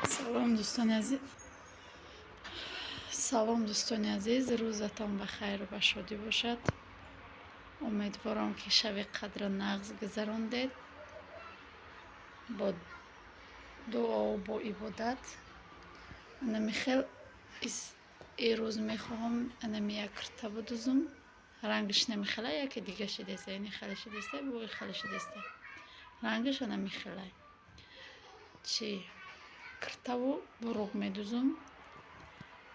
салом дӯстони азиз, рӯзатон ба хайру ба шодӣ бошад. умедворам ки шаби қадра нағз гузарондед бо дуову бо ибодат. намихел ирӯз мехоҳам анами як кирта будузум. рангиш намихелай яке дига шидеста, яъне хеле шидеста, буғи хеле шидеста. рангиш намихелай. Чи киртаву буруғ медузум.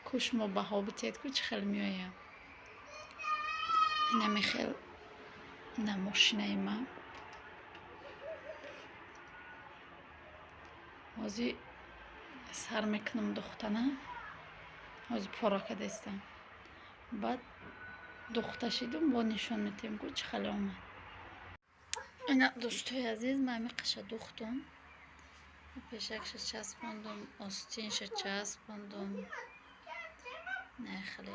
Ку шумо баҳо битед ку чӣ хел меоям. намихел на мошинаи ман. ҳозир сар мекунам духтана. ҳозир пора кадестам. баъд духта шидум бо нишон метем ку чӣ хеле омад. ина дӯстои азиз, ман меқаша духтум. пешакша часпондум, остинша часпондум. не хеле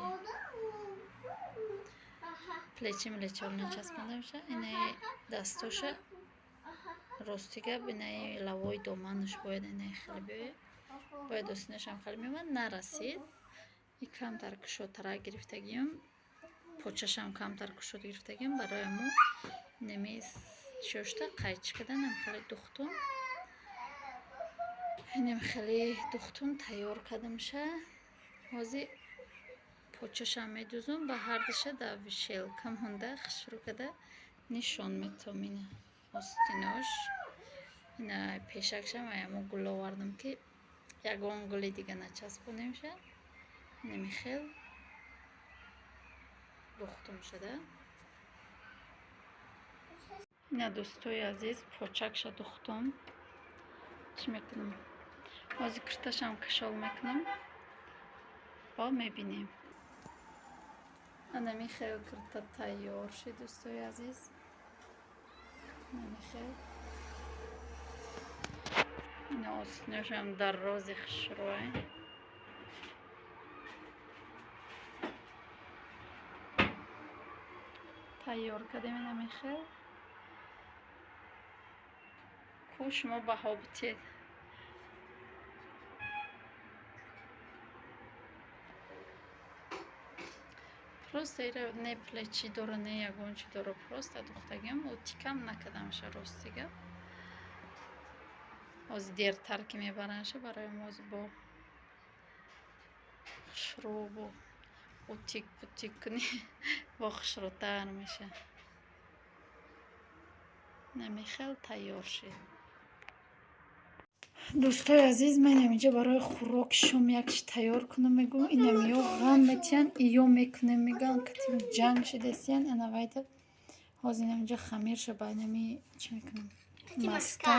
плечи млечор начаспондамша. инаи дастоша ростига бинаи лавои доманаш бояд инаи хеле биёяд. бояд остинашам хеле меомад. нарасид. и камтар кушодтарак гирифтагиём. почашам камтар кушод гирифтагиём. барои мо неми чошта қайчи каданам хеле духтум. инем хеле духтум тайёр кардамша. ҳозир почашам медузум ба ҳардиша да вишелка монда хушрӯ када нишон метам. ина остинош, ина пешакшам аямо гул овардам ки ягон гули дига начаспонемша. намихел духтум шуда. ина дӯстои азиз, почакша духтум. чӣ мекунам? ҳозир кирташам кашол мекунам. ба мебинем. намихел кирта тайёр шид дӯстои азиз. намихел ина остиношам даррози хушрӯе. тайёр кардем. намихел ку шумо баҳо битед. просто ира не плечи дора, не ягон чи дора. просто духтагиём тикам накардамша ростига. ҳозир дертар ки мебаранша барои мо бо хушрӯ бо утик путик кунӣ бо хушрӯтар меша. намихел тайёр шид. дӯстои азиз, мен инҷа барои хӯроки шом як чи тайёр кунам мегӯям. инам ё ғам метиян, ё мекунем мегӯям катим ҷанг шидестиян. ана вайда ҳозир инҷа хамирша ба инами чӣ мекунам? маска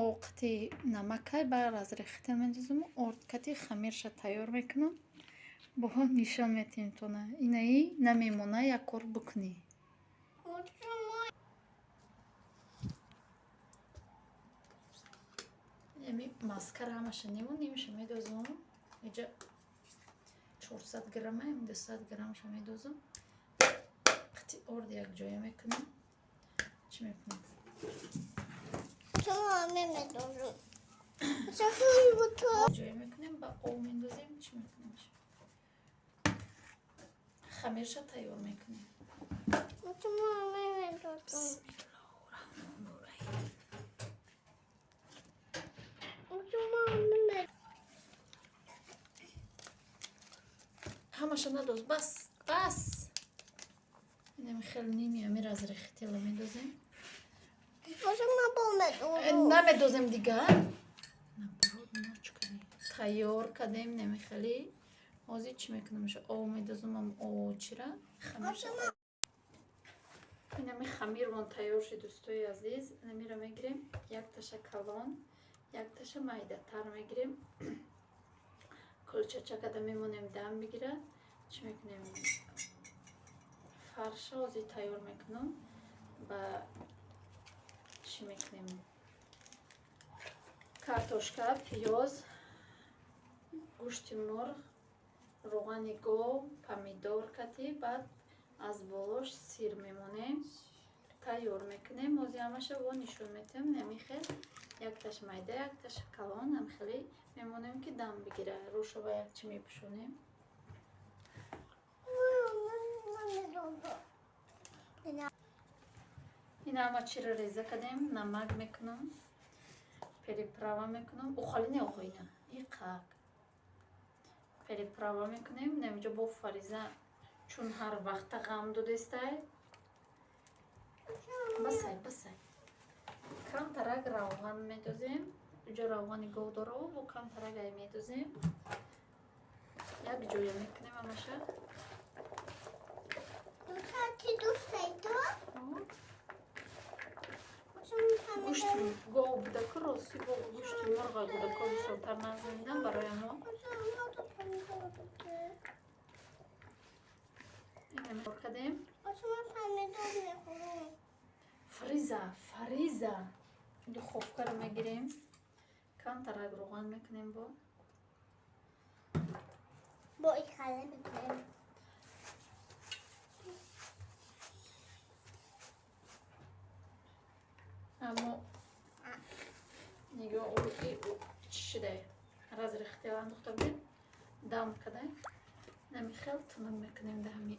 овқати намакай бар аз рехтел медузум. оркати хамирша тайёр мекунам. бо нишон метем тона. инаи намемона як кор бикунӣ. маскара ҳамаша нимша медозам. инҷа 400 грамма 200 граммша медозам. қати орд якҷоя мекунам. чӣ мекунам? ҷоя мекунем. ба об мендозем. чӣ мекунем? хамирша тайёр мекунем. ҳамаша надоз. бас инами хеле ними амир аз рехтела медозем. намедозем дига. тайёр кардем намихели. ҳозир чӣ мекунам? об медозам. очира инами хамирмон тайёр шид дӯстои азиз. намира мегирем як таша калон, як таша майдатар мегирем. кулчача када мемонем дам бигирад. чӣ мекунем? фарша ҳозир тайёр мекунам. ба чӣ мекунем? картошка, пиёз, гӯшти мурғ, руғани гов, помидор кати. баъд аз болош сир мемонем. тайёр мекунем. ҳозир ҳамаша во нишон метем. намихел Якташ майда, якташ калон. Ам хеле мемонем ки дам бигира. Рӯшо ба якчи мепӯшонем. Ина ҳама чиро реза кардем. Намак мекунам. Переправа мекунам. Ухали не охоина. Иқак. Переправа мекунем. Наминҷо бо фариза чун ҳар вақта ғам додестай. Басай. Камтарак равған медозем. Иҷо равғани govдорову бо камтарак ай медозем. Як ҷоя мекунем ҳамаша. Чи дӯст дорӣ ту? гӯшти гов буда ки рости бо гӯшти мурға буда ки осонтар нағз медиҳам барои мо. Инем кардем. Фариза. Духовкаро мегирем. Камтарак роған мекунем бо ихала мекунем. аммо нигоҳ чӣ шудай разрехтел андохта будем дам кадай нами хел тунук мекунем да ҳами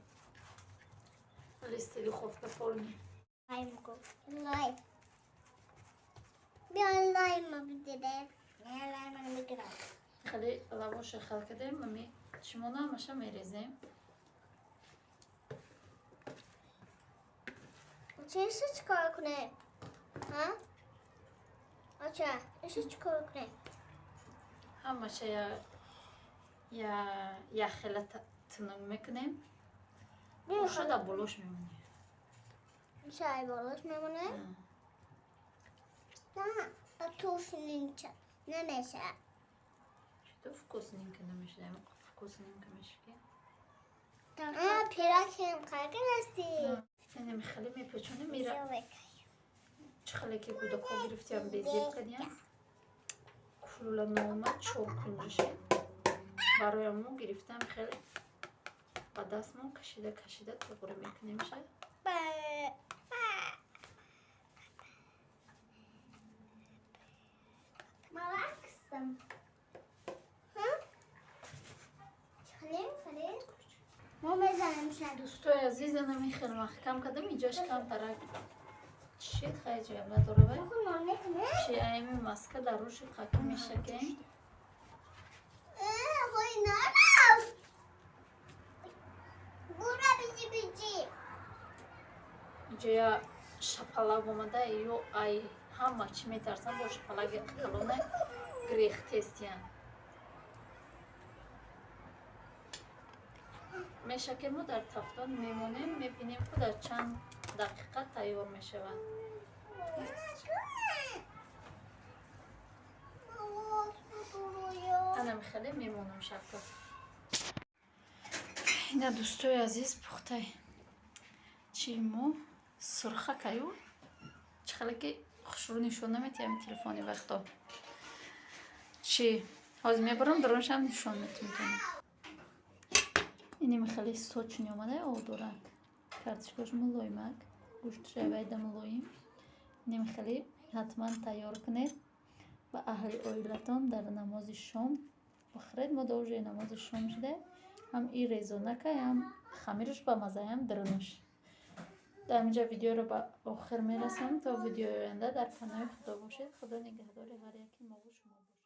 листи духовка полни лайм биё лайма бидирем лаймаро мегирам хеле лавоша хел кардем ами чимона ҳамаша мерезем чиша чикор кунем ача иша чикор кунем ҳамаша як хела тунук мекунем ошада болош мемонем чай болош мемонем на тушнинча намеша то вкусненько намешаем вкусненько мешки пиракем қайгин ҳасти нами хеле мепечонем мира чӣ хеле ки гӯдако гирифтиам безеб кардиям кулла нома чор кунҷаши барои мо гирифтам хеле ба дастмон кашида туғра мекунем шай малаксам мо мезанем шай дӯстои азиз нами хеле маҳкам кардам иҷош камтарак чишед хай ҷоям надоравай чи айми маска дар рӯши қаки мешакем ҳой нарафт бура биҷи иҷоя шапалак омада ё ай ҳама чӣ метарсам бо шапалаги қалоне грехтестиян мешакему дар тафтон мемонем мебинем ки дар чанд дақиқа тайёр мешавад анами хеле мемонам шакар ина дӯстои азиз пухтай чи мо сурха каю чӣ хеле ки хушрӯ нишон наметиҳам телефони вақто чи ҳозир мебарам дроншам нишон метунам иними хеле сочни омада овдорак картишкош мулоимак гӯшташ авайда мулоим иними хеле ҳатман тайёр кунед ба аҳли оилатон дар намози шом бохиред мо да уже намози шом шуда ҳам и резонакай ҳам хамираш ба маза ҳам дрӯнуш дар инҷа видеоро ба охир мерасонам то видеои оянда дар паноҳи худо бошед худо нигаҳдори ҳар яки мо ва шумо бошад